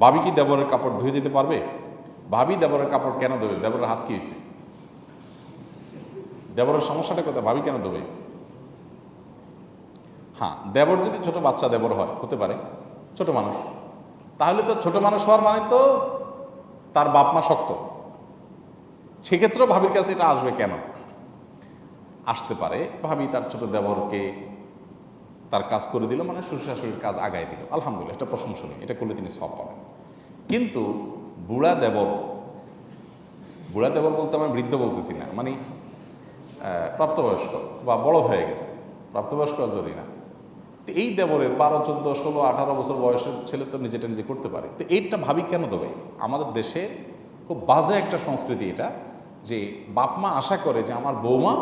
ভাবি কি দেবরের কাপড় ধুয়ে দিতে পারবে? ভাবি দেবরের কাপড় কেন দেবে? দেবরের হাত কি হয়েছে? দেবরের সমস্যাটা কোথায়? ভাবি কেন দেবে? হ্যাঁ, দেবর যদি ছোট বাচ্চা দেবর হয়, হতে পারে ছোট মানুষ, তাহলে তো ছোট মানুষ হওয়ার মানে তো তার বাপ মা শক্ত, সেক্ষেত্রেও ভাবির কাছে এটা আসবে কেন? আসতে পারে ভাবি তার ছোট দেবরকে তার কাজ করে দিল, মানে শ্বশুর শাশুড়ির কাজ আগায় দিল, আলহামদুলিল্লাহ, এটা প্রশংসনীয়, এটা করলে তিনি সব পাবেন। কিন্তু বুড়া দেবর বলতে আমি বৃদ্ধ বলতেছি না, মানে প্রাপ্তবয়স্ক বা বড় হয়ে গেছে, প্রাপ্তবয়স্ক জরুরি না। তো এই দেবরের 12, 14, 16, 18 বছর বয়সের ছেলে তো নিজেটা নিজে করতে পারে, তো এইটা ভাবি কেন দেবে? আমাদের দেশে খুব বাজে একটা সংস্কৃতি এটা, যে বাপ মা আশা করে যে আমার বৌমা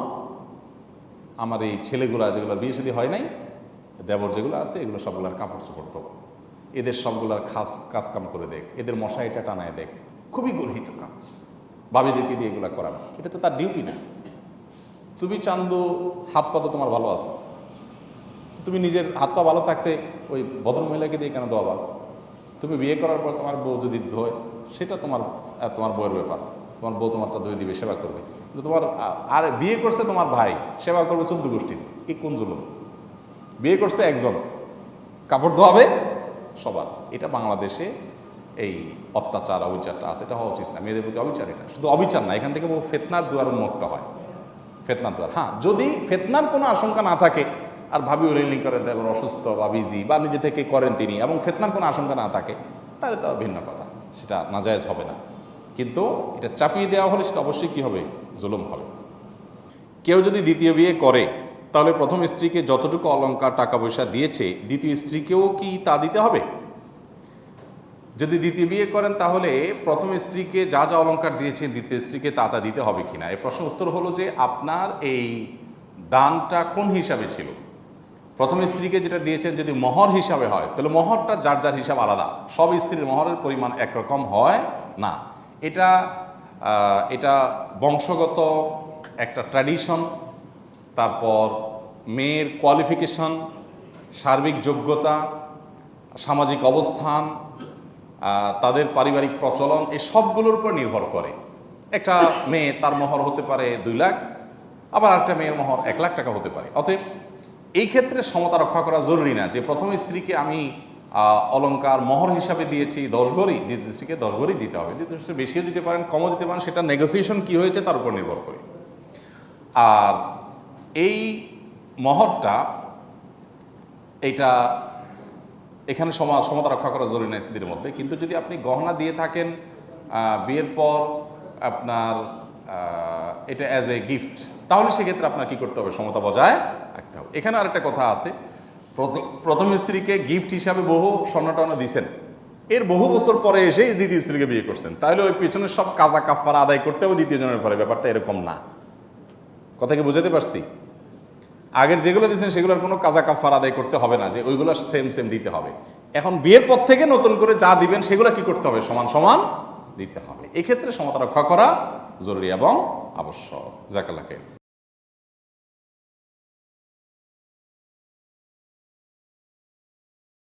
আমার এই ছেলেগুলা যেগুলো বিয়ে শাদী হয় নাই, দেবর যেগুলো আছে, এগুলো সবগুলার কাপড় চোপড় দেবো, এদের সবগুলার কাজ কাম করে দেখ, এদের মশাইটা টানায় দেখ। খুবই গর্হিত কাজ ভাবিদেরকে দিয়ে এগুলো করানো, এটা তো তার ডিউটি না। তুমি চান্দু হাত পা তো তোমার ভালো আছে, তুমি নিজের হাত পা ভালো থাকতে ওই ভদ্র মহিলাকে দিয়ে কেন দেওয়া? তুমি বিয়ে করার পর তোমার বউ যদি ধোয়, সেটা তোমার বউয়ের ব্যাপার, তোমার বউ তোমারটা ধুয়ে দিবে, সেবা করবে। কিন্তু তোমার আর বিয়ে করছে তোমার ভাই, সেবা করবে 14 গোষ্ঠীর, এই কোন জুলুম? বিয়ে করছে একজন, কাপড় ধোয়াবে সবার। এটা বাংলাদেশে এই অত্যাচার অবিচারটা আছে, এটা হওয়া উচিত না। মেয়েদের প্রতি অবিচার, এটা শুধু অবিচার না, এখান থেকে বহু ফেতনার দুয়ার উন্মুক্ত হয়, ফেতনার দুয়ার। হ্যাঁ, যদি ফেতনার কোনো আশঙ্কা না থাকে, আর ভাবি উলিনি করে দেবেন অসুস্থ বা বিজি বা নিজে থেকে করেন তিনি, এবং ফেতনার কোনো আশঙ্কা না থাকে, তাহলে তো ভিন্ন কথা, সেটা নাজায়েজ হবে না। কিন্তু এটা চাপিয়ে দেওয়া হলে সেটা অবশ্যই কী হবে? জুলুম হবে। কেউ যদি দ্বিতীয় বিয়ে করে, তাহলে প্রথম স্ত্রীকে যতটুকু অলংকার টাকা পয়সা দিয়েছে, দ্বিতীয় স্ত্রীকেও কি তা দিতে হবে? যদি দ্বিতীয় বিয়ে করেন, তাহলে প্রথম স্ত্রীকে যা যা অলংকার দিয়েছেন দ্বিতীয় স্ত্রীকে তা দিতে হবে কিনা, এই প্রশ্ন উত্তর হলো যে আপনার এই দানটা কোন হিসাবে ছিল। প্রথম স্ত্রীকে যেটা দিয়েছেন যদি মহর হিসাবে হয়, তাহলে মহরটা যার যার হিসাব আলাদা, সব স্ত্রীর মহরের পরিমাণ একরকম হয় না। এটা বংশগত একটা ট্র্যাডিশন, তারপর মেয়ের কোয়ালিফিকেশন, সার্বিক যোগ্যতা, সামাজিক অবস্থান, তাদের পারিবারিক প্রচলন, এই সবগুলোর উপর নির্ভর করে। একটা মেয়ে তার মহর হতে পারে 2 লাখ, আবার একটা মেয়ের মহর 1 লাখ টাকা হতে পারে। অতএব এই ক্ষেত্রে সমতা রক্ষা করা জরুরি না যে প্রথম স্ত্রীকে আমি অলংকার মহর হিসাবে দিয়েছি 10 ভরি, দ্বিতীয় স্ত্রীকে 10 ভরি দিতে হবে। দ্বিতীয় স্ত্রী বেশিও দিতে পারেন, কমও দিতে পারেন, সেটা নেগোসিয়েশন কী হয়েছে তার উপর নির্ভর করে। আর এই মহরটা, এইটা এখানে সমতা রক্ষা করা জরুরি না স্ত্রীর মধ্যে। কিন্তু যদি আপনি গহনা দিয়ে থাকেন বিয়ের পর আপনার এটা অ্যাজ এ গিফট, তাহলে সেক্ষেত্রে আপনার কী করতে হবে? সমতা বজায় রাখতে হবে। এখানে আরেকটা কথা আছে, প্রথম স্ত্রীকে গিফট হিসাবে বহু স্বর্ণটর্ণ দিয়েছেন, এর বহু বছর পরে এসে দ্বিতীয় স্ত্রীকে বিয়ে করছেন, তাহলে ওই পেছনের সব কাজা কাফারা আদায় করতে হবে দ্বিতীয় জনের পরে। ব্যাপারটা এরকম না। কথা কি বুঝাতে পারছি? আগের যেগুলো দিয়েছেন সেগুলোর কোনো কাজা কাফারা আদায় করতে হবে না, যে ওইগুলো সেম দিতে হবে। এখন বিয়ের পর থেকে নতুন করে যা দিবেন সেগুলো কি করতে হবে? সমান দিতে হবে। এক্ষেত্রে সমতা রক্ষা করা জরুরি এবং আবশ্যক। জাযাকাল্লাহ খাইর।